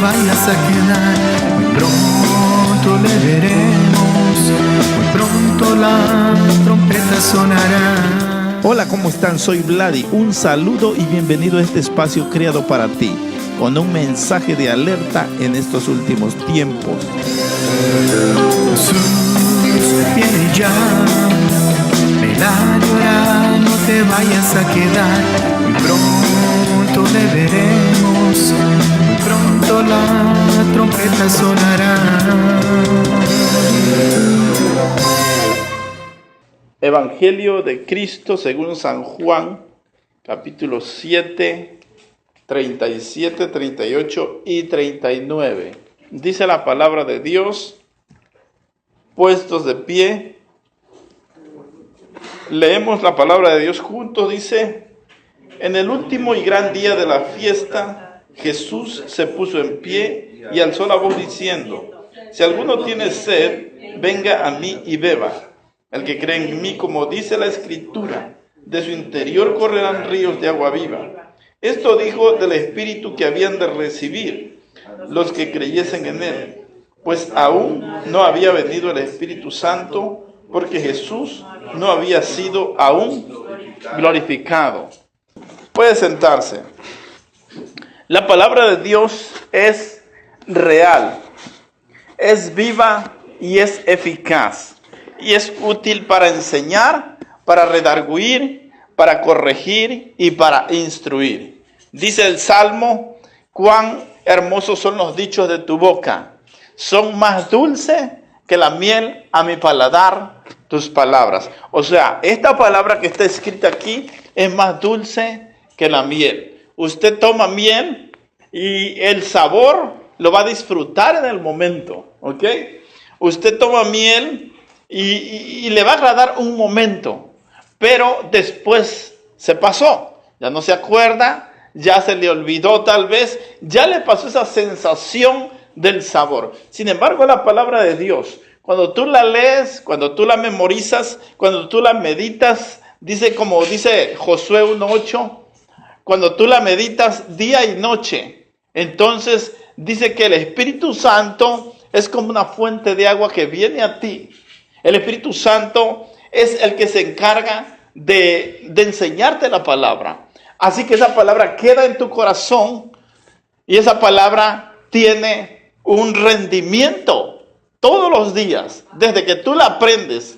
vayas a quedar. Muy pronto le veremos, muy pronto la trompeta sonará. Hola, ¿cómo están? Soy Vladi. Un saludo y bienvenido a este espacio creado para ti, con un mensaje de alerta en estos últimos tiempos. Jesús viene ya, ven a llorar, no te vayas a quedar. Muy pronto le veremos, muy pronto la trompeta sonará. Evangelio de Cristo según San Juan, capítulo 7, 37, 38 y 39. Dice la palabra de Dios: puestos de pie, leemos la palabra de Dios juntos. Dice: en el último y gran día de la fiesta, Jesús se puso en pie y alzó la voz diciendo: si alguno tiene sed, venga a mí y beba. El que cree en mí, como dice la Escritura, de su interior correrán ríos de agua viva. Esto dijo del Espíritu que habían de recibir los que creyesen en él, pues aún no había venido el Espíritu Santo, porque Jesús no había sido aún glorificado. Puede sentarse. La palabra de Dios es real, es viva y es eficaz. Y es útil para enseñar, para redarguir, para corregir y para instruir. Dice el Salmo: cuán hermosos son los dichos de tu boca. Son más dulces que la miel a mi paladar tus palabras. O sea, esta palabra que está escrita aquí es más dulce que la miel. Usted toma miel y el sabor lo va a disfrutar en el momento, ¿ok? Usted toma miel y le va a agradar un momento, pero después se pasó, ya no se acuerda, ya se le olvidó tal vez, ya le pasó esa sensación del sabor. Sin embargo, la palabra de Dios, cuando tú la lees, cuando tú la memorizas, cuando tú la meditas, dice, como dice Josué 1:8, cuando tú la meditas día y noche, entonces dice que el Espíritu Santo es como una fuente de agua que viene a ti. El Espíritu Santo es el que se encarga de enseñarte la palabra. Así que esa palabra queda en tu corazón y esa palabra tiene un rendimiento todos los días. Desde que tú la aprendes,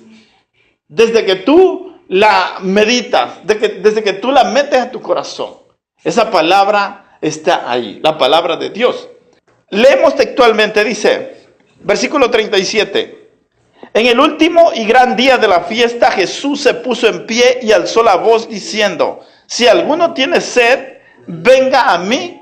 desde que tú la meditas, desde que tú la metes a tu corazón. Esa palabra está ahí, la palabra de Dios. Leemos textualmente, dice, versículo 37. En el último y gran día de la fiesta, Jesús se puso en pie y alzó la voz diciendo: si alguno tiene sed, venga a mí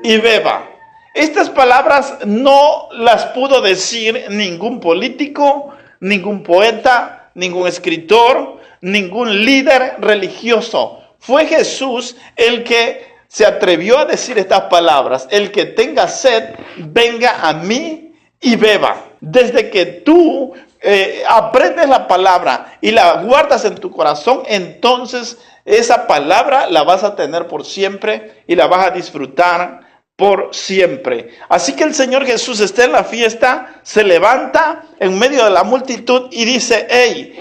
y beba. Estas palabras no las pudo decir ningún político, ningún poeta, ningún escritor, ningún líder religioso. Fue Jesús el que se atrevió a decir estas palabras: el que tenga sed, venga a mí y beba. Desde que tú aprendes la palabra y la guardas en tu corazón, entonces esa palabra la vas a tener por siempre y la vas a disfrutar por siempre. Así que el Señor Jesús está en la fiesta, se levanta en medio de la multitud y dice: hey,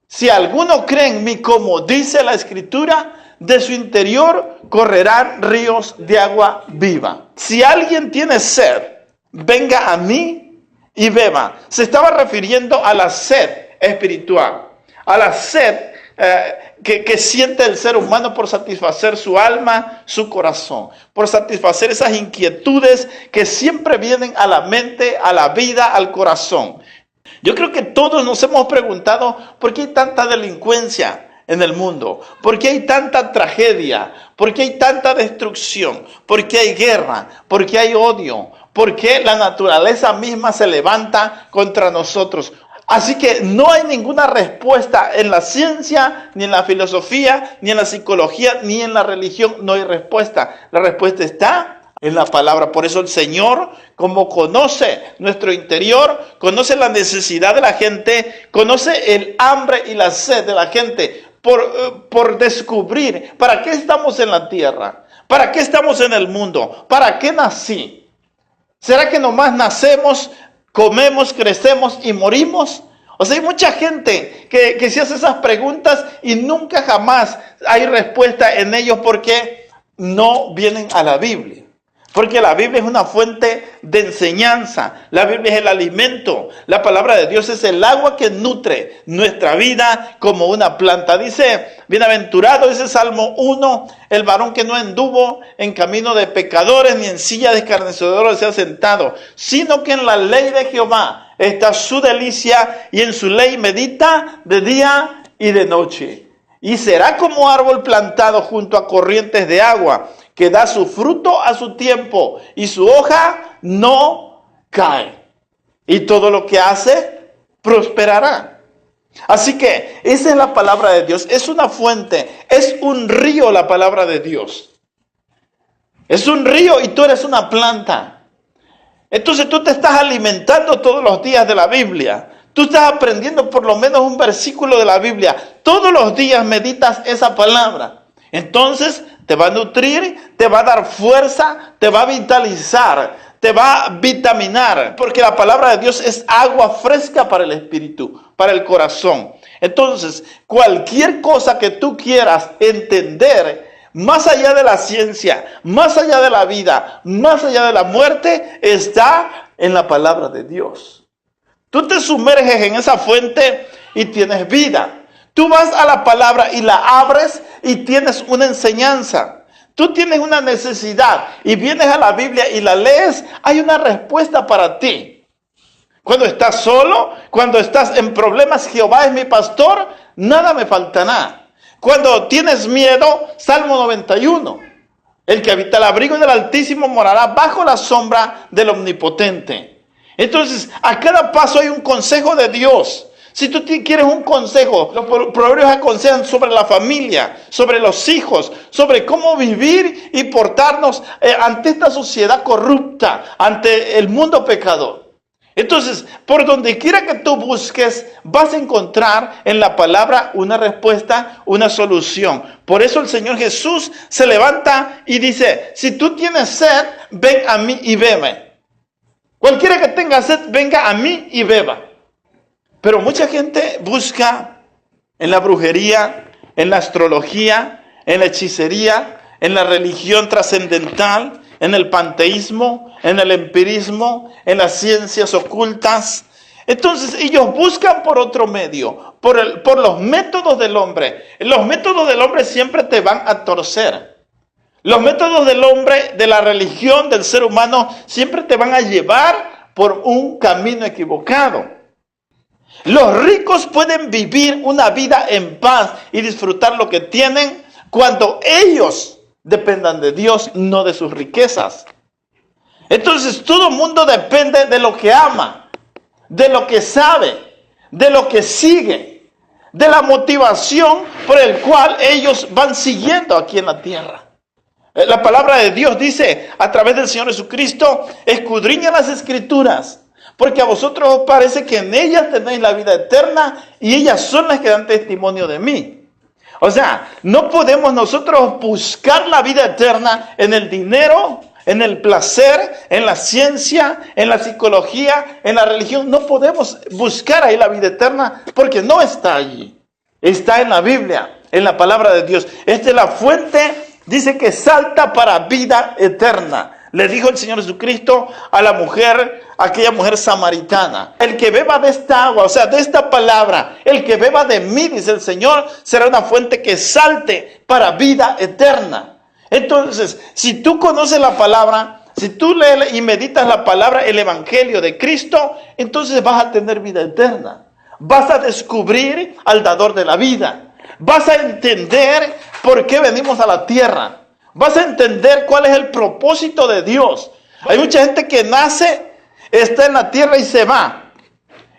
si alguno cree en mí, como dice la Escritura, de su interior correrán ríos de agua viva. Si alguien tiene sed, venga a mí y beba. Se estaba refiriendo a la sed espiritual, a la sed que siente el ser humano por satisfacer su alma, su corazón, por satisfacer esas inquietudes que siempre vienen a la mente, a la vida, al corazón. Yo creo que todos nos hemos preguntado por qué hay tanta delincuencia en el mundo, por qué hay tanta tragedia, por qué hay tanta destrucción, por qué hay guerra, por qué hay odio, por qué la naturaleza misma se levanta contra nosotros. Así que no hay ninguna respuesta en la ciencia, ni en la filosofía, ni en la psicología, ni en la religión. No hay respuesta. La respuesta está en la palabra. Por eso el Señor, como conoce nuestro interior, conoce la necesidad de la gente, conoce el hambre y la sed de la gente, por descubrir para qué estamos en la tierra, para qué estamos en el mundo, para qué nací. ¿Será que nomás nacemos, comemos, crecemos y morimos? O sea, hay mucha gente que se hace esas preguntas y nunca jamás hay respuesta en ellos porque no vienen a la Biblia. Porque la Biblia es una fuente de enseñanza. La Biblia es el alimento. La palabra de Dios es el agua que nutre nuestra vida como una planta. Dice, bienaventurado, dice Salmo 1, el varón que no anduvo en camino de pecadores, ni en silla de escarnecedores se ha sentado, sino que en la ley de Jehová está su delicia, y en su ley medita de día y de noche. Y será como árbol plantado junto a corrientes de agua, que da su fruto a su tiempo, y su hoja no cae. Y todo lo que hace, prosperará. Así que esa es la palabra de Dios. Es una fuente, es un río la palabra de Dios. Es un río y tú eres una planta. Entonces tú te estás alimentando todos los días de la Biblia. Tú estás aprendiendo por lo menos un versículo de la Biblia. Todos los días meditas esa palabra. Entonces te va a nutrir, te va a dar fuerza, te va a vitalizar, te va a vitaminar. Porque la palabra de Dios es agua fresca para el espíritu, para el corazón. Entonces, cualquier cosa que tú quieras entender, más allá de la ciencia, más allá de la vida, más allá de la muerte, está en la palabra de Dios. Tú te sumerges en esa fuente y tienes vida. Tú vas a la palabra y la abres y tienes una enseñanza. Tú tienes una necesidad y vienes a la Biblia y la lees, hay una respuesta para ti. Cuando estás solo, cuando estás en problemas, Jehová es mi pastor, nada me faltará. Cuando tienes miedo, Salmo 91. El que habita el abrigo del Altísimo morará bajo la sombra del Omnipotente. Entonces, a cada paso hay un consejo de Dios. Si tú quieres un consejo, los proverbios aconsejan sobre la familia, sobre los hijos, sobre cómo vivir y portarnos ante esta sociedad corrupta, ante el mundo pecador. Entonces, por donde quiera que tú busques, vas a encontrar en la palabra una respuesta, una solución. Por eso el Señor Jesús se levanta y dice, si tú tienes sed, ven a mí y bebe. Cualquiera que tenga sed, venga a mí y beba. Pero mucha gente busca en la brujería, en la astrología, en la hechicería, en la religión trascendental, en el panteísmo, en el empirismo, en las ciencias ocultas. Entonces ellos buscan por otro medio, por los métodos del hombre. Los métodos del hombre siempre te van a torcer. Los métodos del hombre, de la religión, del ser humano, siempre te van a llevar por un camino equivocado. Los ricos pueden vivir una vida en paz y disfrutar lo que tienen cuando ellos dependan de Dios, no de sus riquezas. Entonces todo el mundo depende de lo que ama, de lo que sabe, de lo que sigue, de la motivación por el cual ellos van siguiendo aquí en la tierra. La palabra de Dios dice a través del Señor Jesucristo, escudriña las Escrituras, porque a vosotros os parece que en ellas tenéis la vida eterna y ellas son las que dan testimonio de mí. O sea, no podemos nosotros buscar la vida eterna en el dinero, en el placer, en la ciencia, en la psicología, en la religión. No podemos buscar ahí la vida eterna porque no está allí. Está en la Biblia, en la palabra de Dios. Esta es la fuente, dice que salta para vida eterna. Le dijo el Señor Jesucristo a la mujer, aquella mujer samaritana, el que beba de esta agua, o sea, de esta palabra, el que beba de mí, dice el Señor, será una fuente que salte para vida eterna. Entonces, si tú conoces la palabra, si tú lees y meditas la palabra, el evangelio de Cristo, entonces vas a tener vida eterna. Vas a descubrir al dador de la vida. Vas a entender por qué venimos a la tierra. Vas a entender cuál es el propósito de Dios. Hay mucha gente que nace, está en la tierra y se va.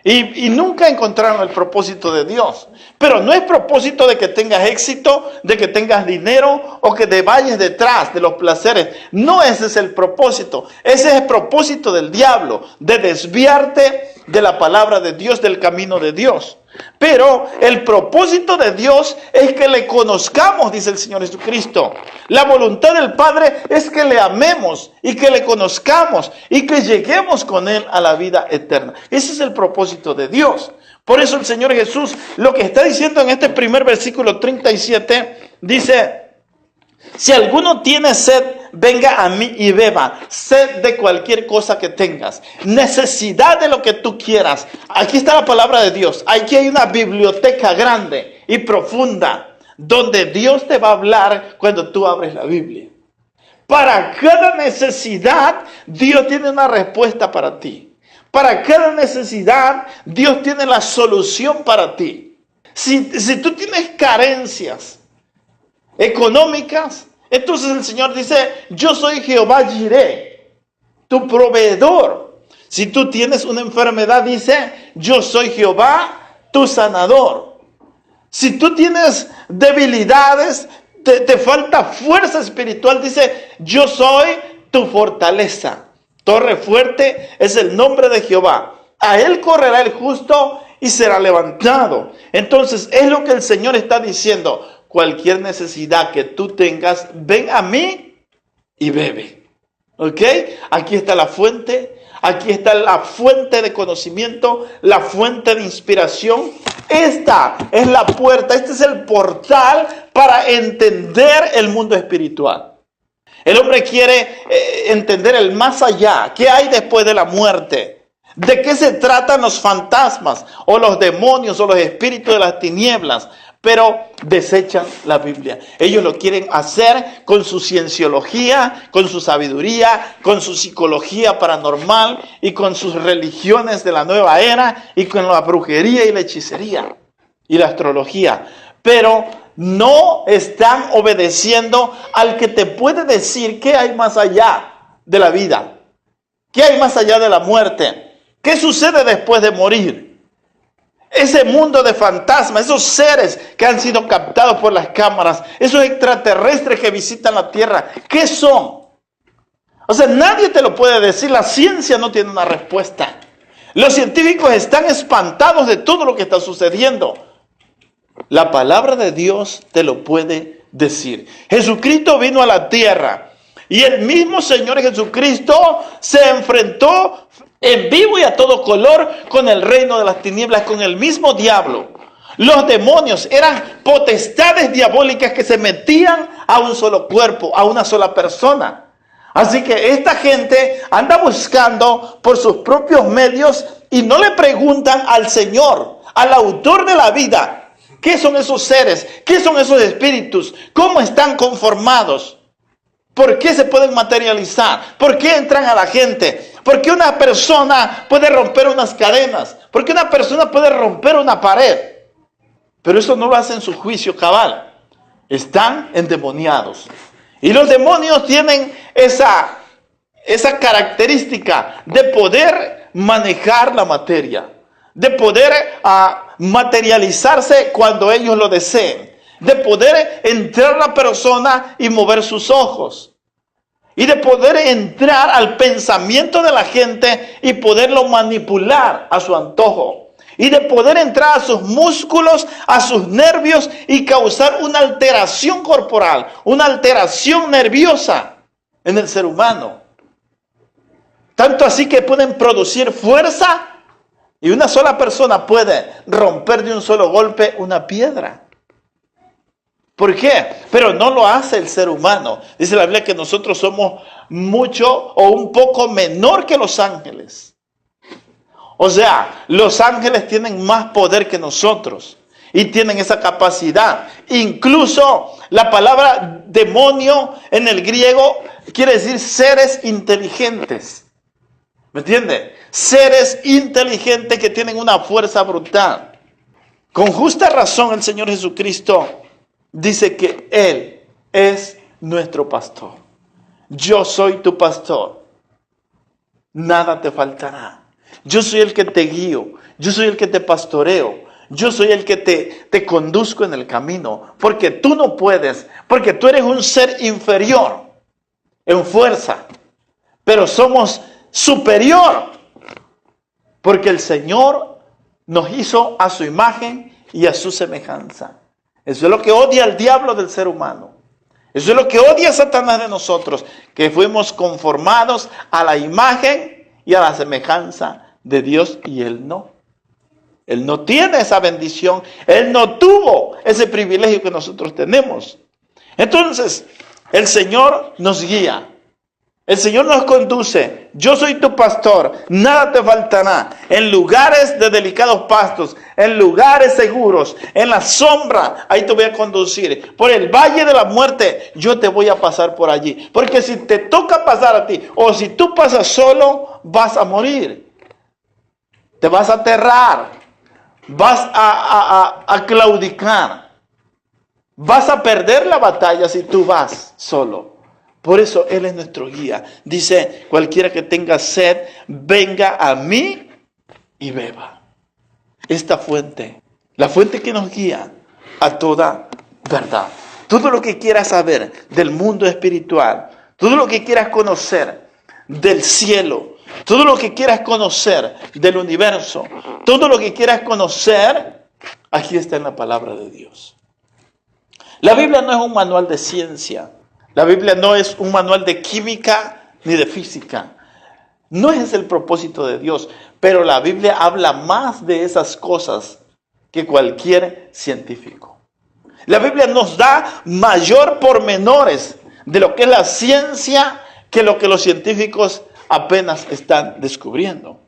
Y nunca encontraron el propósito de Dios. Pero no es propósito de que tengas éxito, de que tengas dinero o que te vayas detrás de los placeres. No, ese es el propósito. Ese es el propósito del diablo, de desviarte de la palabra de Dios, del camino de Dios. Pero el propósito de Dios es que le conozcamos, dice el Señor Jesucristo. La voluntad del Padre es que le amemos y que le conozcamos y que lleguemos con Él a la vida eterna. Ese es el propósito de Dios. Por eso el Señor Jesús lo que está diciendo en este primer versículo 37 dice: si alguno tiene sed, venga a mí y beba. Sed de cualquier cosa que tengas. Necesidad de lo que tú quieras. Aquí está la palabra de Dios. Aquí hay una biblioteca grande y profunda donde Dios te va a hablar cuando tú abres la Biblia. Para cada necesidad, Dios tiene una respuesta para ti. Para cada necesidad, Dios tiene la solución para ti. Si tú tienes carencias económicas, entonces el Señor dice: yo soy Jehová Jireh, tu proveedor. Si tú tienes una enfermedad, dice: yo soy Jehová, tu sanador. Si tú tienes debilidades, te falta fuerza espiritual, dice: yo soy tu fortaleza. Torre fuerte es el nombre de Jehová. A él correrá el justo y será levantado. Entonces es lo que el Señor está diciendo. Cualquier necesidad que tú tengas, ven a mí y bebe. ¿Ok? Aquí está la fuente. Aquí está la fuente de conocimiento, la fuente de inspiración. Esta es la puerta, este es el portal para entender el mundo espiritual. El hombre quiere entender el más allá. ¿Qué hay después de la muerte? ¿De qué se tratan los fantasmas o los demonios o los espíritus de las tinieblas? Pero desechan la Biblia. Ellos lo quieren hacer con su cienciología, con su sabiduría, con su psicología paranormal y con sus religiones de la nueva era y con la brujería y la hechicería y la astrología. Pero no están obedeciendo al que te puede decir qué hay más allá de la vida, qué hay más allá de la muerte, qué sucede después de morir. Ese mundo de fantasmas, esos seres que han sido captados por las cámaras, esos extraterrestres que visitan la Tierra, ¿qué son? O sea, nadie te lo puede decir, la ciencia no tiene una respuesta. Los científicos están espantados de todo lo que está sucediendo. La palabra de Dios te lo puede decir. Jesucristo vino a la tierra y el mismo Señor Jesucristo se enfrentó en vivo y a todo color con el reino de las tinieblas, con el mismo diablo. Los demonios eran potestades diabólicas que se metían a un solo cuerpo, a una sola persona. Así que esta gente anda buscando por sus propios medios y no le preguntan al Señor, al autor de la vida, ¿qué son esos seres? ¿Qué son esos espíritus? ¿Cómo están conformados? ¿Por qué se pueden materializar? ¿Por qué entran a la gente? ¿Por qué una persona puede romper unas cadenas? ¿Por qué una persona puede romper una pared? Pero eso no lo hace en su juicio cabal. Están endemoniados. Y los demonios tienen esa característica de poder manejar la materia, de poder materializarse cuando ellos lo deseen, de poder entrar a la persona y mover sus ojos, y de poder entrar al pensamiento de la gente y poderlo manipular a su antojo, y de poder entrar a sus músculos, a sus nervios y causar una alteración corporal, una alteración nerviosa en el ser humano. Tanto así que pueden producir fuerza y una sola persona puede romper de un solo golpe una piedra. ¿Por qué? Pero no lo hace el ser humano. Dice la Biblia que nosotros somos mucho o un poco menor que los ángeles. O sea, los ángeles tienen más poder que nosotros y tienen esa capacidad. Incluso la palabra demonio en el griego quiere decir seres inteligentes. ¿Me entiende? Seres inteligentes que tienen una fuerza brutal. Con justa razón el Señor Jesucristo dice que Él es nuestro pastor. Yo soy tu pastor. Nada te faltará. Yo soy el que te guío. Yo soy el que te pastoreo. Yo soy el que te conduzco en el camino. Porque tú no puedes. Porque tú eres un ser inferior en fuerza. Pero somos superior. Porque el Señor nos hizo a su imagen y a su semejanza. Eso es lo que odia el diablo del ser humano. Eso es lo que odia Satanás de nosotros, que fuimos conformados a la imagen y a la semejanza de Dios, y Él no. Él no tiene esa bendición. Él no tuvo ese privilegio que nosotros tenemos. Entonces, el Señor nos guía. El Señor nos conduce. Yo soy tu pastor, nada te faltará. En lugares de delicados pastos, en lugares seguros, en la sombra, ahí te voy a conducir. Por el valle de la muerte, yo te voy a pasar por allí. Porque si te toca pasar a ti, o si tú pasas solo, vas a morir. Te vas a aterrar. Vas a claudicar. Vas a perder la batalla si tú vas solo. Por eso Él es nuestro guía. Dice, cualquiera que tenga sed, venga a mí y beba. Esta fuente, la fuente que nos guía a toda verdad. Todo lo que quieras saber del mundo espiritual, todo lo que quieras conocer del cielo, todo lo que quieras conocer del universo, todo lo que quieras conocer, aquí está en la palabra de Dios. La Biblia no es un manual de ciencia. La Biblia no es un manual de química ni de física. No es el propósito de Dios. Pero la Biblia habla más de esas cosas que cualquier científico. La Biblia nos da mayor pormenores de lo que es la ciencia que lo que los científicos apenas están descubriendo.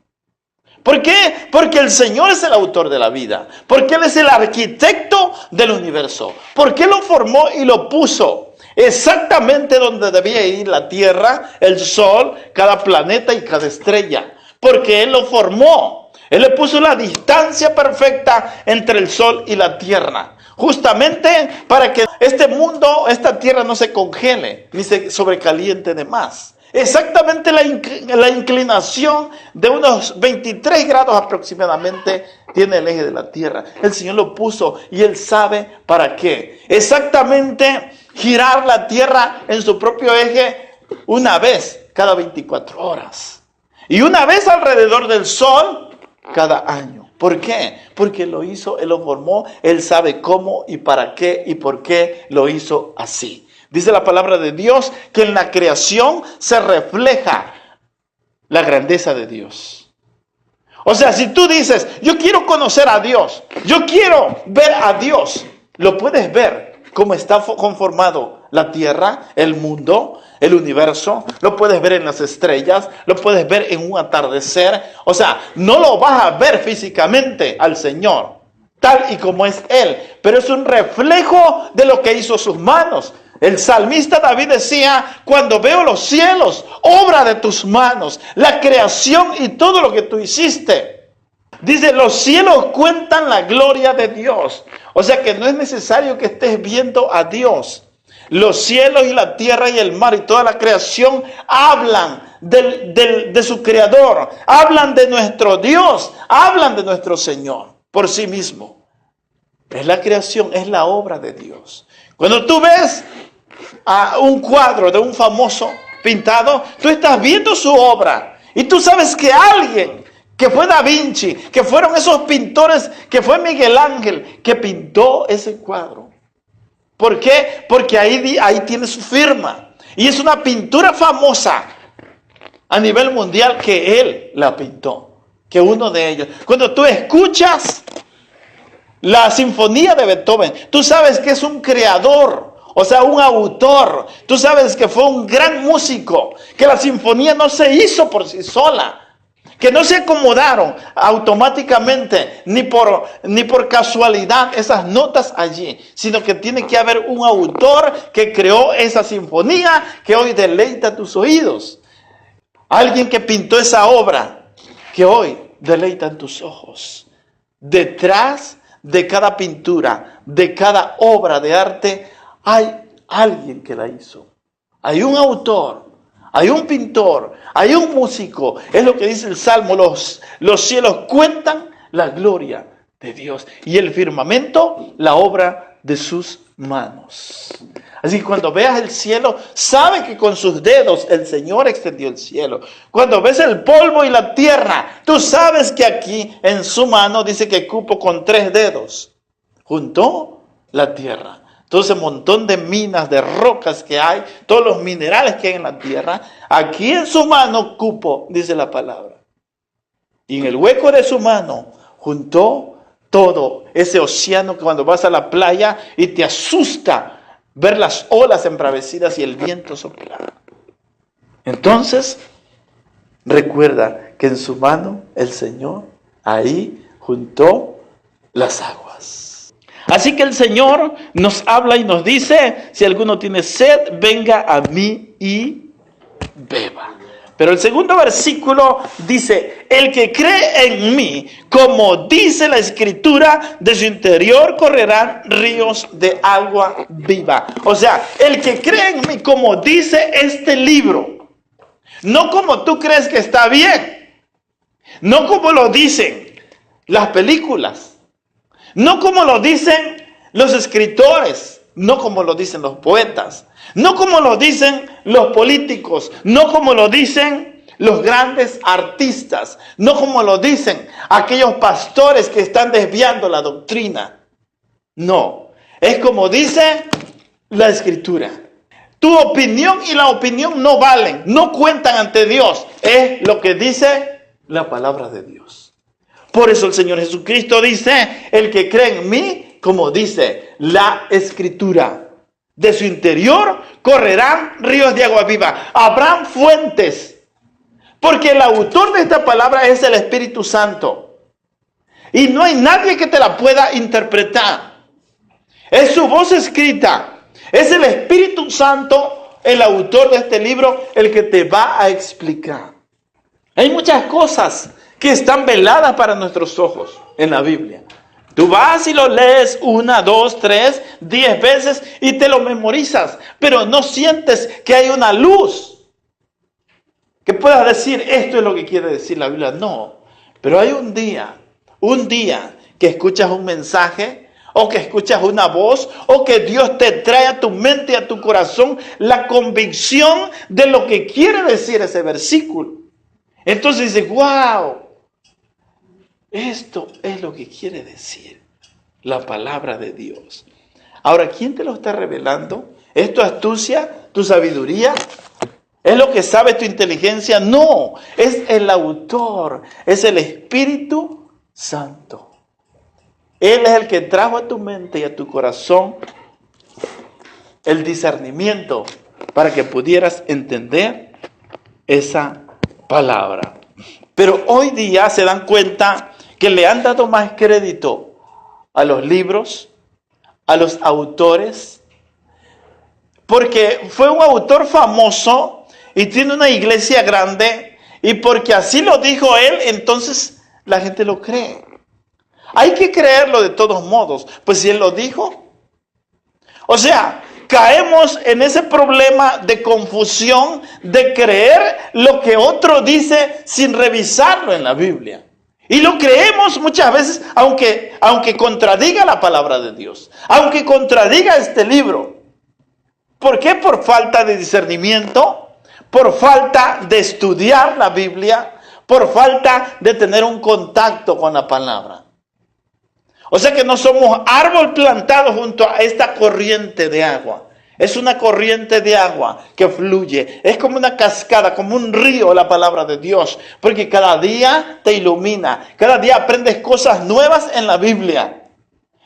¿Por qué? Porque el Señor es el autor de la vida. Porque Él es el arquitecto del universo. Porque Él lo formó y lo puso exactamente donde debía ir la tierra, el sol, cada planeta y cada estrella. Porque Él lo formó. Él le puso la distancia perfecta entre el sol y la tierra. Justamente para que este mundo, esta tierra no se congele ni se sobrecaliente de más. Exactamente la inclinación de unos 23 grados aproximadamente tiene el eje de la tierra. El Señor lo puso y Él sabe para qué. Exactamente girar la tierra en su propio eje una vez cada 24 horas. Y una vez alrededor del sol cada año. ¿Por qué? Porque Él lo hizo, Él lo formó, Él sabe cómo y para qué y por qué lo hizo así. Dice la palabra de Dios que en la creación se refleja la grandeza de Dios. O sea, si tú dices, yo quiero conocer a Dios, yo quiero ver a Dios, lo puedes ver cómo está conformado la tierra, el mundo, el universo, lo puedes ver en las estrellas, lo puedes ver en un atardecer. O sea, no lo vas a ver físicamente al Señor, tal y como es Él, pero es un reflejo de lo que hizo sus manos. El salmista David decía, cuando veo los cielos, obra de tus manos, la creación y todo lo que tú hiciste. Dice, los cielos cuentan la gloria de Dios. O sea que no es necesario que estés viendo a Dios. Los cielos y la tierra y el mar y toda la creación hablan de su creador, hablan de nuestro Dios, hablan de nuestro Señor por sí mismo. Es la creación, es la obra de Dios. Cuando tú ves a un cuadro de un famoso pintado, tú estás viendo su obra y tú sabes que alguien, que fue Da Vinci, que fueron esos pintores, que fue Miguel Ángel, que pintó ese cuadro. ¿Por qué? Porque ahí tiene su firma y es una pintura famosa a nivel mundial que él la pintó, que uno de ellos. Cuando tú escuchas la sinfonía de Beethoven, tú sabes que es un creador. O sea, un autor. Tú sabes que fue un gran músico. Que la sinfonía no se hizo por sí sola. Que no se acomodaron automáticamente ni por casualidad esas notas allí. Sino que tiene que haber un autor que creó esa sinfonía que hoy deleita tus oídos. Alguien que pintó esa obra que hoy deleita en tus ojos. Detrás de cada pintura, de cada obra de arte, hay alguien que la hizo. Hay un autor, hay un pintor, hay un músico. Es lo que dice el Salmo. Los cielos cuentan la gloria de Dios. Y el firmamento, la obra de sus manos. Así que cuando veas el cielo, sabe que con sus dedos el Señor extendió el cielo. Cuando ves el polvo y la tierra, tú sabes que aquí en su mano dice que cupo con 3 dedos. Juntó la tierra. Todo ese montón de minas, de rocas que hay, todos los minerales que hay en la tierra, aquí en su mano cupo, dice la palabra. Y en el hueco de su mano juntó todo ese océano que cuando vas a la playa y te asusta ver las olas embravecidas y el viento soplar. Entonces, recuerda que en su mano el Señor ahí juntó las aguas. Así que el Señor nos habla y nos dice, si alguno tiene sed, venga a mí y beba. Pero el segundo versículo dice, el que cree en mí, como dice la Escritura, de su interior correrán ríos de agua viva. O sea, el que cree en mí, como dice este libro, no como tú crees que está bien, no como lo dicen las películas, no como lo dicen los escritores, no como lo dicen los poetas, no como lo dicen los políticos, no como lo dicen los grandes artistas, no como lo dicen aquellos pastores que están desviando la doctrina. No, es como dice la Escritura. Tu opinión y la opinión no valen, no cuentan ante Dios. Es lo que dice la palabra de Dios. Por eso el Señor Jesucristo dice, el que cree en mí, como dice la Escritura, de su interior correrán ríos de agua viva. Habrán fuentes. Porque el autor de esta palabra es el Espíritu Santo. Y no hay nadie que te la pueda interpretar. Es su voz escrita. Es el Espíritu Santo, el autor de este libro, el que te va a explicar. Hay muchas cosas que están veladas para nuestros ojos en la Biblia. Tú vas y lo lees 1, 2, 3, 10 veces y te lo memorizas, pero no sientes que hay una luz que puedas decir, esto es lo que quiere decir la Biblia. No, pero hay un día que escuchas un mensaje o que escuchas una voz o que Dios te trae a tu mente y a tu corazón la convicción de lo que quiere decir ese versículo. Entonces dices, wow. Esto es lo que quiere decir la palabra de Dios. Ahora, ¿quién te lo está revelando? ¿Es tu astucia, tu sabiduría? ¿Es lo que sabe tu inteligencia? No, es el autor, es el Espíritu Santo. Él es el que trajo a tu mente y a tu corazón el discernimiento para que pudieras entender esa palabra. Pero hoy día se dan cuenta que le han dado más crédito a los libros, a los autores, porque fue un autor famoso y tiene una iglesia grande, y porque así lo dijo él, entonces la gente lo cree. Hay que creerlo de todos modos, pues si él lo dijo. O sea, caemos en ese problema de confusión de creer lo que otro dice sin revisarlo en la Biblia. Y lo creemos muchas veces, aunque contradiga la palabra de Dios, aunque contradiga este libro. ¿Por qué? Por falta de discernimiento, por falta de estudiar la Biblia, por falta de tener un contacto con la palabra. O sea que no somos árbol plantado junto a esta corriente de agua. Es una corriente de agua que fluye. Es como una cascada, como un río la palabra de Dios. Porque cada día te ilumina. Cada día aprendes cosas nuevas en la Biblia.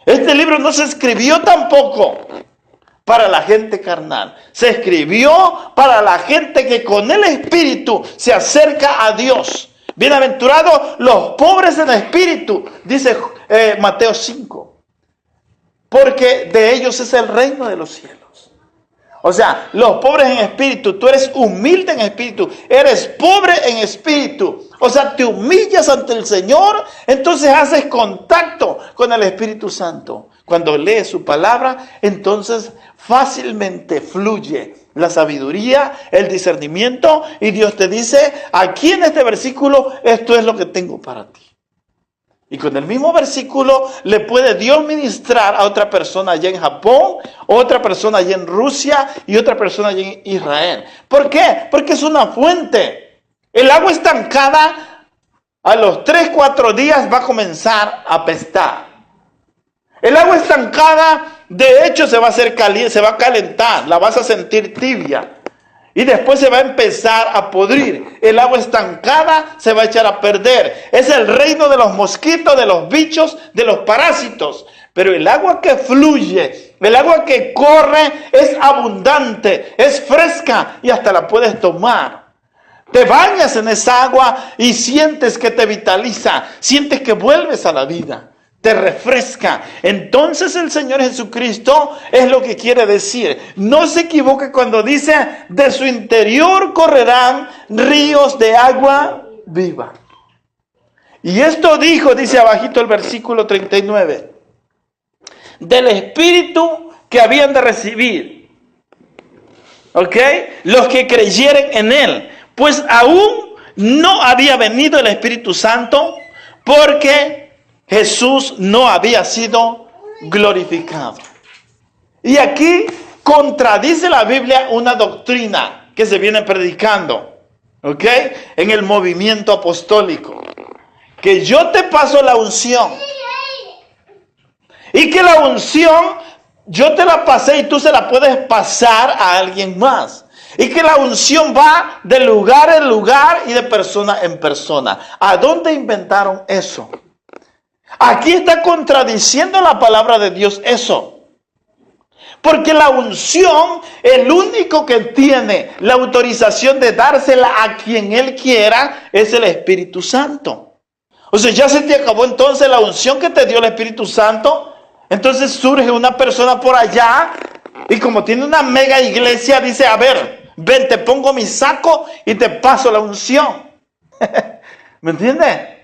Este libro no se escribió tampoco para la gente carnal. Se escribió para la gente que con el Espíritu se acerca a Dios. Bienaventurados los pobres en espíritu, dice Mateo 5. Porque de ellos es el reino de los cielos. O sea, los pobres en espíritu, tú eres humilde en espíritu, eres pobre en espíritu. O sea, te humillas ante el Señor, entonces haces contacto con el Espíritu Santo. Cuando lees su palabra, entonces fácilmente fluye la sabiduría, el discernimiento, y Dios te dice, aquí en este versículo, esto es lo que tengo para ti. Y con el mismo versículo le puede Dios ministrar a otra persona allá en Japón, otra persona allá en Rusia y otra persona allá en Israel. ¿Por qué? Porque es una fuente. El agua estancada a los 3-4 días va a comenzar a apestar. El agua estancada, de hecho, se va a hacer caliente, se va a calentar, la vas a sentir tibia. Y después se va a empezar a podrir. El agua estancada se va a echar a perder. Es el reino de los mosquitos, de los bichos, de los parásitos. Pero el agua que fluye, el agua que corre es abundante, es fresca y hasta la puedes tomar. Te bañas en esa agua y sientes que te vitaliza, sientes que vuelves a la vida. Te refresca. Entonces el Señor Jesucristo es lo que quiere decir. No se equivoque cuando dice, de su interior correrán ríos de agua viva. Y esto dijo, dice abajito el versículo 39, del Espíritu que habían de recibir. ¿Ok? Los que creyeren en Él. Pues aún no había venido el Espíritu Santo porque Jesús no había sido glorificado. Y aquí contradice la Biblia una doctrina que se viene predicando, ¿ok? En el movimiento apostólico. Que yo te paso la unción. Y que la unción, yo te la pasé y tú se la puedes pasar a alguien más. Y que la unción va de lugar en lugar y de persona en persona. ¿A dónde inventaron eso? Aquí está contradiciendo la palabra de Dios eso. Porque la unción, el único que tiene la autorización de dársela a quien Él quiera, es el Espíritu Santo. O sea, ya se te acabó entonces la unción que te dio el Espíritu Santo. Entonces surge una persona por allá y como tiene una mega iglesia, dice, a ver, ven, te pongo mi saco y te paso la unción. ¿Me entiendes?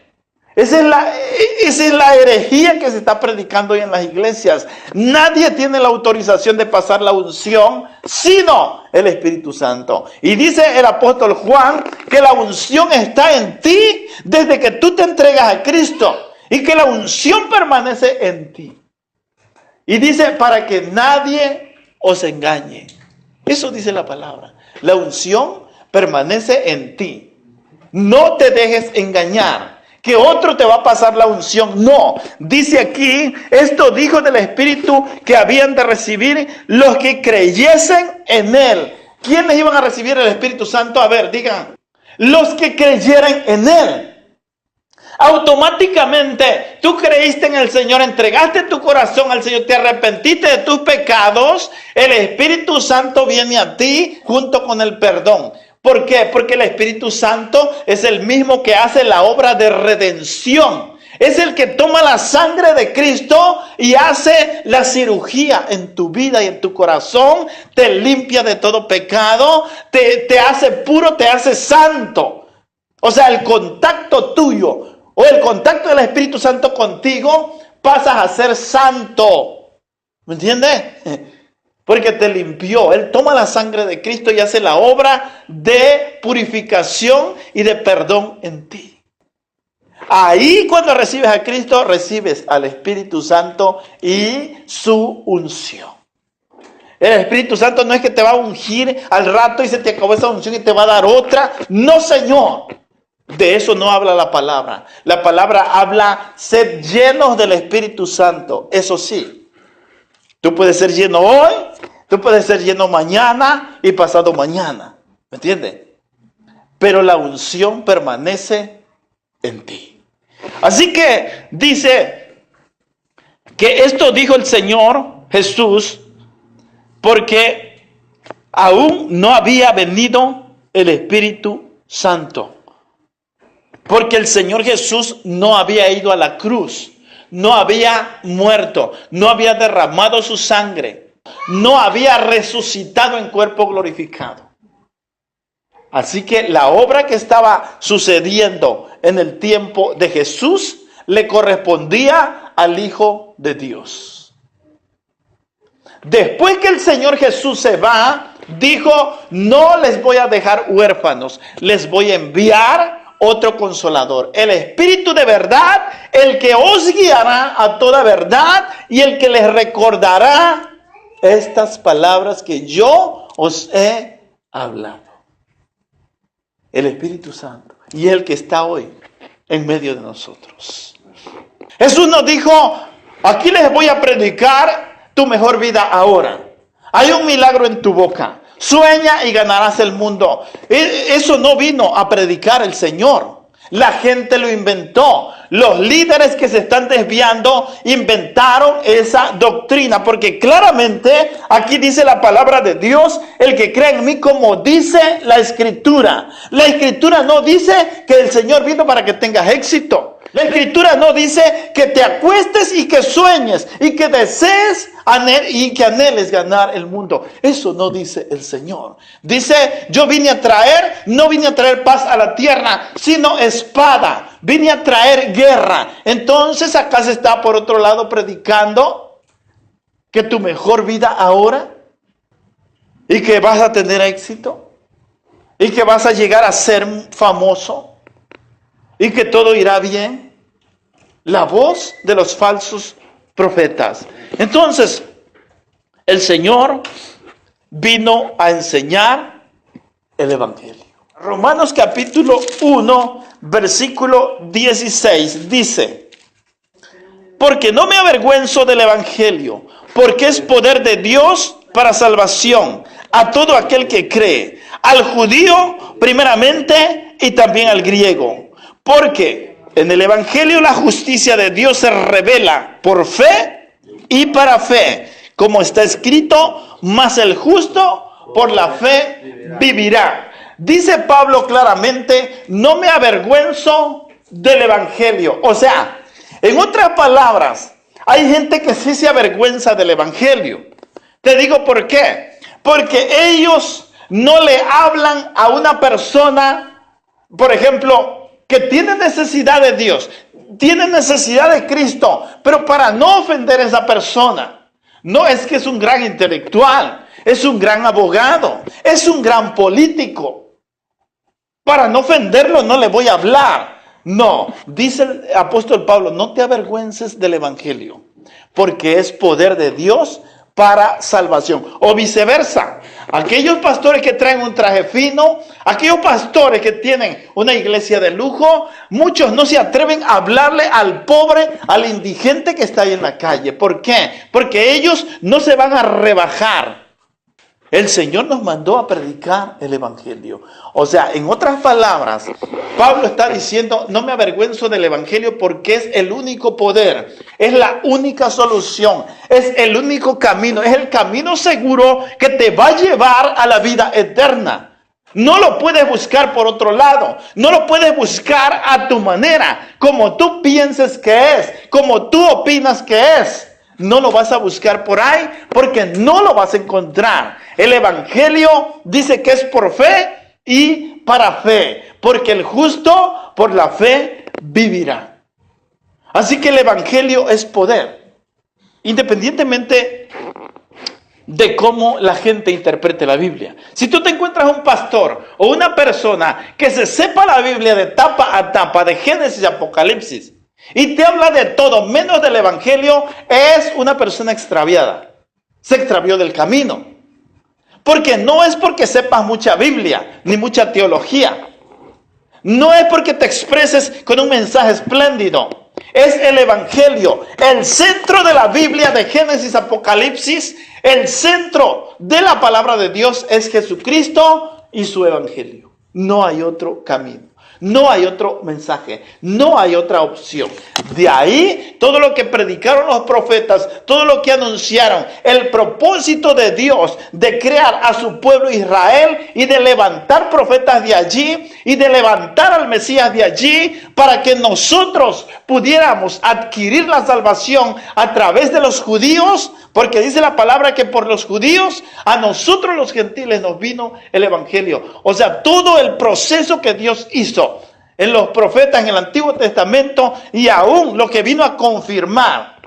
Esa es la herejía que se está predicando hoy en las iglesias. Nadie tiene la autorización de pasar la unción, sino el Espíritu Santo. Y dice el apóstol Juan que la unción está en ti desde que tú te entregas a Cristo. Y que la unción permanece en ti. Y dice, para que nadie os engañe. Eso dice la palabra. La unción permanece en ti. No te dejes engañar. Que otro te va a pasar la unción. No, dice aquí, esto dijo del Espíritu que habían de recibir los que creyesen en Él. ¿Quiénes iban a recibir el Espíritu Santo? A ver, digan, los que creyeran en Él. Automáticamente tú creíste en el Señor, entregaste tu corazón al Señor, te arrepentiste de tus pecados, el Espíritu Santo viene a ti junto con el perdón. ¿Por qué? Porque el Espíritu Santo es el mismo que hace la obra de redención. Es el que toma la sangre de Cristo y hace la cirugía en tu vida y en tu corazón. Te limpia de todo pecado, te hace puro, te hace santo. O sea, el contacto tuyo o el contacto del Espíritu Santo contigo pasas a ser santo. ¿Me entiendes? Porque te limpió. Él toma la sangre de Cristo y hace la obra de purificación y de perdón en ti. Ahí cuando recibes a Cristo, recibes al Espíritu Santo y su unción. El Espíritu Santo no es que te va a ungir al rato y se te acabó esa unción y te va a dar otra. No, Señor. De eso no habla la palabra. La palabra habla, sed llenos del Espíritu Santo. Eso sí. Tú puedes ser lleno hoy, tú puedes ser lleno mañana y pasado mañana. ¿Me entiendes? Pero la unción permanece en ti. Así que dice que esto dijo el Señor Jesús porque aún no había venido el Espíritu Santo. Porque el Señor Jesús no había ido a la cruz. No había muerto, no había derramado su sangre, no había resucitado en cuerpo glorificado. Así que la obra que estaba sucediendo en el tiempo de Jesús le correspondía al Hijo de Dios. Después que el Señor Jesús se va, dijo, no les voy a dejar huérfanos, les voy a enviar otro consolador, el Espíritu de verdad, el que os guiará a toda verdad y el que les recordará estas palabras que yo os he hablado. El Espíritu Santo y el que está hoy en medio de nosotros. Jesús nos dijo, aquí les voy a predicar tu mejor vida ahora. Hay un milagro en tu boca. Sueña y ganarás el mundo. Eso no vino a predicar el Señor. La gente lo inventó. Los líderes que se están desviando inventaron esa doctrina. Porque claramente aquí dice la palabra de Dios, el que cree en mí, como dice la Escritura. La Escritura no dice que el Señor vino para que tengas éxito. La Escritura no dice que te acuestes y que sueñes y que desees y que anheles ganar el mundo. Eso no dice el Señor. Dice, yo no vine a traer paz a la tierra, sino espada. Vine a traer guerra. Entonces acá se está por otro lado predicando que tu mejor vida ahora y que vas a tener éxito y que vas a llegar a ser famoso y que todo irá bien. La voz de los falsos profetas. Entonces, el Señor vino a enseñar el Evangelio. Romanos capítulo 1, versículo 16 dice, porque no me avergüenzo del Evangelio, porque es poder de Dios para salvación a todo aquel que cree, al judío primeramente y también al griego. Porque en el Evangelio la justicia de Dios se revela por fe y para fe, como está escrito, mas el justo por la fe vivirá. Dice Pablo claramente, no me avergüenzo del Evangelio. O sea, en otras palabras, hay gente que sí se avergüenza del Evangelio. Te digo por qué. Porque ellos no le hablan a una persona, por ejemplo, que tiene necesidad de Dios, tiene necesidad de Cristo, pero para no ofender a esa persona. No es que es un gran intelectual, es un gran abogado, es un gran político. Para no ofenderlo no le voy a hablar. No, dice el apóstol Pablo, no te avergüences del Evangelio, porque es poder de Dios para salvación. O viceversa, aquellos pastores que traen un traje fino, aquellos pastores que tienen una iglesia de lujo, muchos no se atreven a hablarle al pobre, al indigente que está ahí en la calle. ¿Por qué? Porque ellos no se van a rebajar. El Señor nos mandó a predicar el Evangelio. O sea, en otras palabras, Pablo está diciendo, no me avergüenzo del Evangelio porque es el único poder, es la única solución, es el único camino, es el camino seguro que te va a llevar a la vida eterna. No lo puedes buscar por otro lado, no lo puedes buscar a tu manera, como tú pienses que es, como tú opinas que es. No lo vas a buscar por ahí porque no lo vas a encontrar. El Evangelio dice que es por fe y para fe, porque el justo por la fe vivirá. Así que el Evangelio es poder, independientemente de cómo la gente interprete la Biblia. Si tú te encuentras un pastor o una persona que se sepa la Biblia de tapa a tapa, de Génesis a Apocalipsis, y te habla de todo menos del Evangelio, es una persona extraviada. Se extravió del camino. Porque no es porque sepas mucha Biblia, ni mucha teología. No es porque te expreses con un mensaje espléndido. Es el Evangelio. El centro de la Biblia, de Génesis, Apocalipsis, el centro de la palabra de Dios es Jesucristo y su Evangelio. No hay otro camino. No hay otro mensaje, no hay otra opción. De ahí todo lo que predicaron los profetas, todo lo que anunciaron, el propósito de Dios de crear a su pueblo Israel y de levantar profetas de allí y de levantar al Mesías de allí para que nosotros pudiéramos adquirir la salvación a través de los judíos, porque dice la palabra que por los judíos a nosotros los gentiles nos vino el Evangelio. O sea, todo el proceso que Dios hizo en los profetas en el Antiguo Testamento y aún lo que vino a confirmar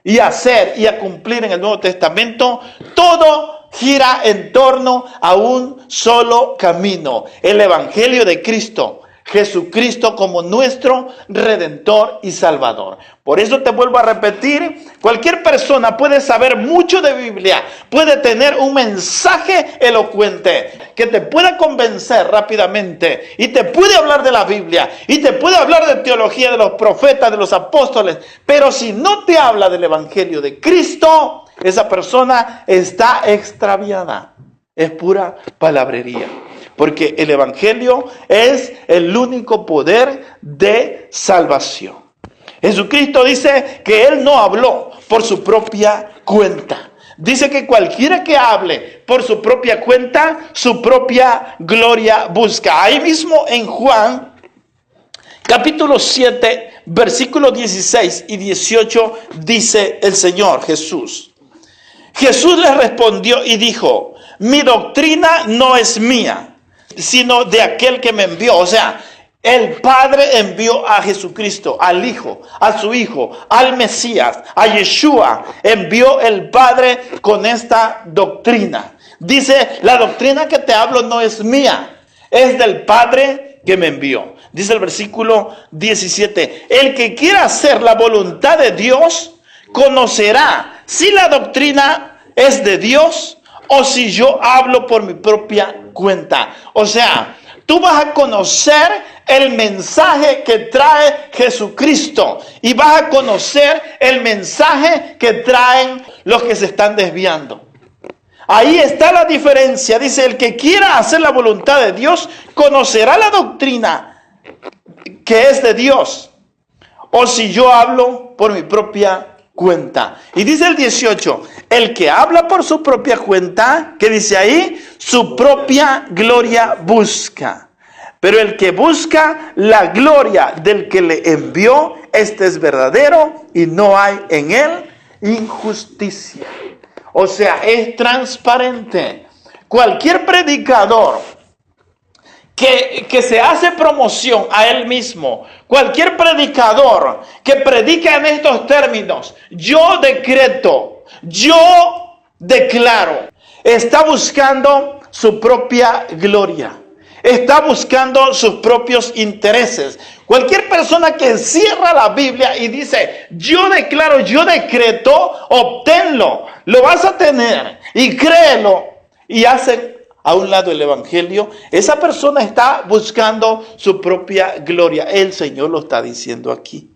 y a hacer y a cumplir en el Nuevo Testamento, todo gira en torno a un solo camino, el Evangelio de Cristo. Jesucristo como nuestro Redentor y Salvador. Por eso te vuelvo a repetir, cualquier persona puede saber mucho de Biblia, puede tener un mensaje elocuente que te pueda convencer rápidamente y te puede hablar de la Biblia y te puede hablar de teología, de los profetas, de los apóstoles, pero si no te habla del Evangelio de Cristo, esa persona está extraviada. Es pura palabrería. Porque el Evangelio es el único poder de salvación. Jesucristo dice que Él no habló por su propia cuenta. Dice que cualquiera que hable por su propia cuenta, su propia gloria busca. Ahí mismo en Juan, capítulo 7, versículos 16 y 18, dice el Señor Jesús. Jesús les respondió y dijo: mi doctrina no es mía, sino de aquel que me envió. O sea, el Padre envió a Jesucristo, al Hijo, a su Hijo, al Mesías, a Yeshua. Envió el Padre con esta doctrina. Dice, la doctrina que te hablo no es mía, es del Padre que me envió. Dice el versículo 17, el que quiera hacer la voluntad de Dios, conocerá si la doctrina es de Dios o si yo hablo por mi propia cuenta. O sea, tú vas a conocer el mensaje que trae Jesucristo y vas a conocer el mensaje que traen los que se están desviando. Ahí está la diferencia. Dice, el que quiera hacer la voluntad de Dios, conocerá la doctrina que es de Dios, o si yo hablo por mi propia cuenta. Y dice el 18, el que habla por su propia cuenta, ¿qué dice ahí? Su propia gloria busca. Pero el que busca la gloria del que le envió, este es verdadero y no hay en él injusticia. O sea, es transparente. Cualquier predicador que se hace promoción a él mismo, cualquier predicador que predica en estos términos, yo decreto, yo declaro, está buscando su propia gloria, está buscando sus propios intereses. Cualquier persona que cierra la Biblia y dice, yo declaro, yo decreto, obténlo, lo vas a tener y créelo, y hace a un lado el Evangelio, esa persona está buscando su propia gloria. El Señor lo está diciendo aquí.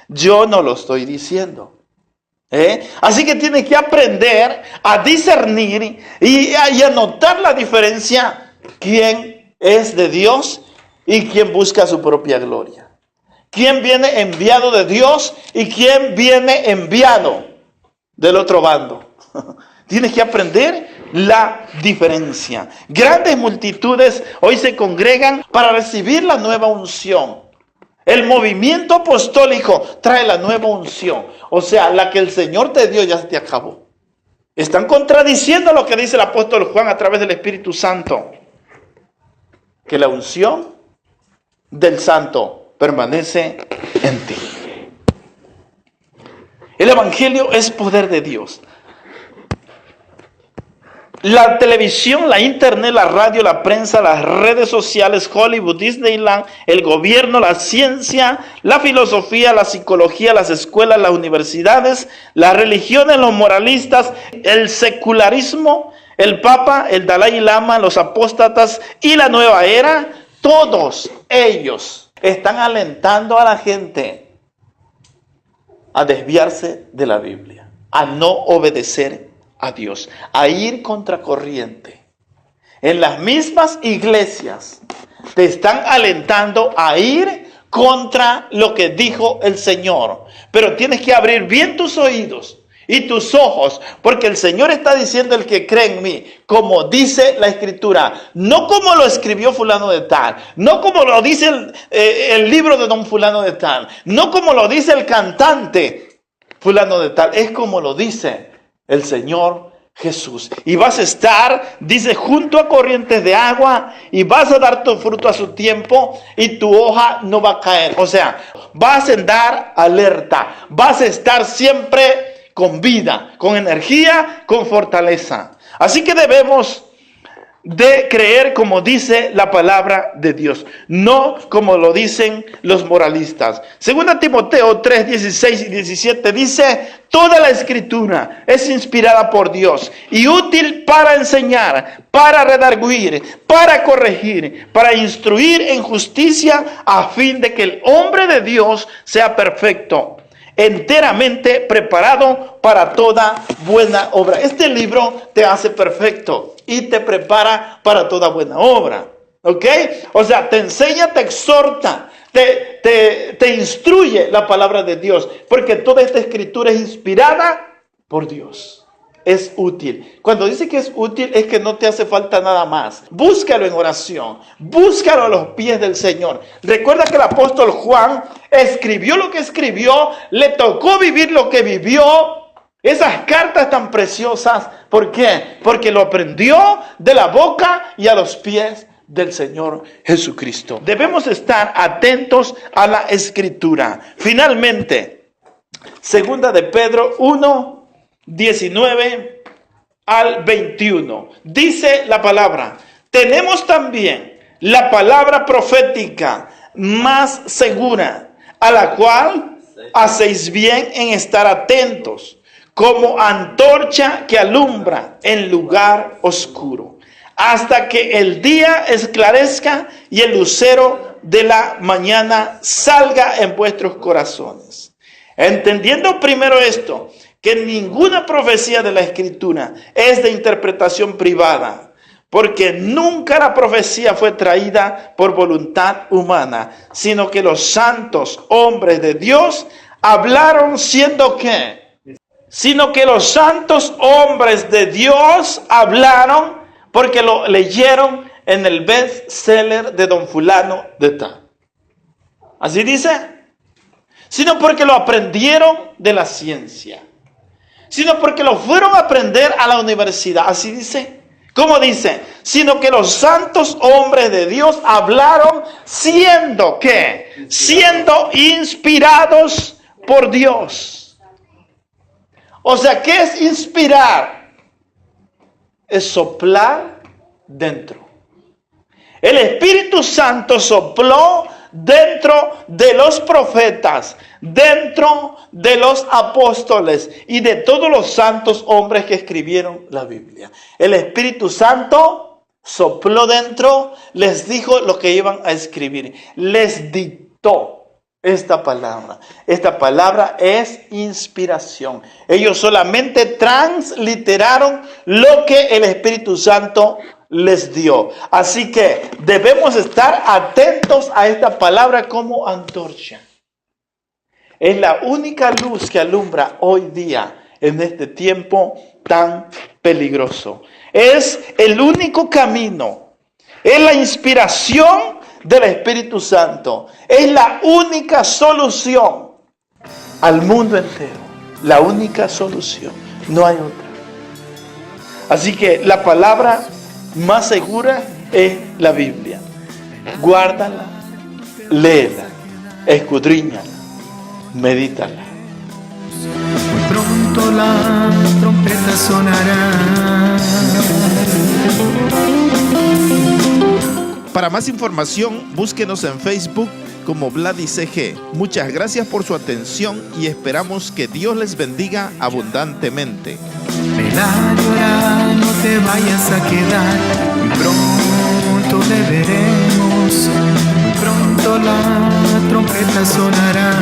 Yo no lo estoy diciendo. Así que tiene que aprender a discernir y a notar la diferencia. ¿Quién es de Dios y quién busca su propia gloria? ¿Quién viene enviado de Dios y quién viene enviado del otro bando? Tienes que aprender la diferencia. Grandes multitudes hoy se congregan para recibir la nueva unción. El movimiento apostólico trae la nueva unción. O sea, la que el Señor te dio ya se te acabó. Están contradiciendo lo que dice el apóstol Juan a través del Espíritu Santo. Que la unción del Santo permanece en ti. El Evangelio es poder de Dios. La televisión, la internet, la radio, la prensa, las redes sociales, Hollywood, Disneyland, el gobierno, la ciencia, la filosofía, la psicología, las escuelas, las universidades, las religiones, los moralistas, el secularismo, el Papa, el Dalai Lama, los apóstatas y la nueva era, todos ellos están alentando a la gente a desviarse de la Biblia, a no obedecer a Dios, a ir contracorriente. En las mismas iglesias te están alentando a ir contra lo que dijo el Señor. Pero tienes que abrir bien tus oídos y tus ojos, porque el Señor está diciendo, el que cree en mí, como dice la Escritura, no como lo escribió fulano de tal, no como lo dice el libro de don fulano de tal, no como lo dice el cantante fulano de tal, es como lo dice el Señor Jesús. Y vas a estar, dice, junto a corrientes de agua, y vas a dar tu fruto a su tiempo, y tu hoja no va a caer. O sea, vas a andar alerta, vas a estar siempre con vida, con energía, con fortaleza. Así que debemos de creer como dice la palabra de Dios, no como lo dicen los moralistas. Segunda Timoteo 3, 16 y 17 dice: toda la escritura es inspirada por Dios y útil para enseñar, para redarguir, para corregir, para instruir en justicia, a fin de que el hombre de Dios sea perfecto, enteramente preparado para toda buena obra. Este libro te hace perfecto y te prepara para toda buena obra. ¿Ok? O sea, te enseña, te exhorta, te instruye la palabra de Dios, porque toda esta escritura es inspirada por Dios. Es útil. Cuando dice que es útil, es que no te hace falta nada más. Búscalo en oración. Búscalo a los pies del Señor. Recuerda que el apóstol Juan escribió lo que escribió, le tocó vivir lo que vivió. Esas cartas tan preciosas, ¿por qué? Porque lo aprendió de la boca y a los pies del Señor Jesucristo. Debemos estar atentos a la escritura. Finalmente, segunda de Pedro 1, 19 al 21. Dice la palabra: tenemos también la palabra profética más segura, a la cual hacéis bien en estar atentos, como antorcha que alumbra en lugar oscuro, hasta que el día esclarezca y el lucero de la mañana salga en vuestros corazones. Entendiendo primero esto, que ninguna profecía de la Escritura es de interpretación privada, porque nunca la profecía fue traída por voluntad humana, sino que los santos hombres de Dios hablaron siendo ¿qué? Sino que los santos hombres de Dios hablaron porque lo leyeron en el bestseller de don fulano de tal. Así dice. Sino porque lo aprendieron de la ciencia. Sino porque lo fueron a aprender a la universidad. Así dice. ¿Cómo dice? Sino que los santos hombres de Dios hablaron siendo ¿qué? Siendo inspirados por Dios. O sea, ¿qué es inspirar? Es soplar dentro. El Espíritu Santo sopló dentro de los profetas, dentro de los apóstoles y de todos los santos hombres que escribieron la Biblia. El Espíritu Santo sopló dentro, les dijo lo que iban a escribir, les dictó esta palabra. Esta palabra es inspiración. Ellos solamente transliteraron lo que el Espíritu Santo les dio. Así que debemos estar atentos a esta palabra como antorcha. Es la única luz que alumbra hoy día en este tiempo tan peligroso. Es el único camino. Es la inspiración del Espíritu Santo. Es la única solución al mundo entero. La única solución. No hay otra. Así que la palabra más segura es la Biblia. Guárdala, léela, escudriñala, medítala. Muy pronto la trompeta sonará. Para más información, búsquenos en Facebook como VladyCG. Muchas gracias por su atención y esperamos que Dios les bendiga abundantemente. Vela, llora, no te vayas a quedar. Muy pronto le veremos. Muy pronto la trompeta sonará.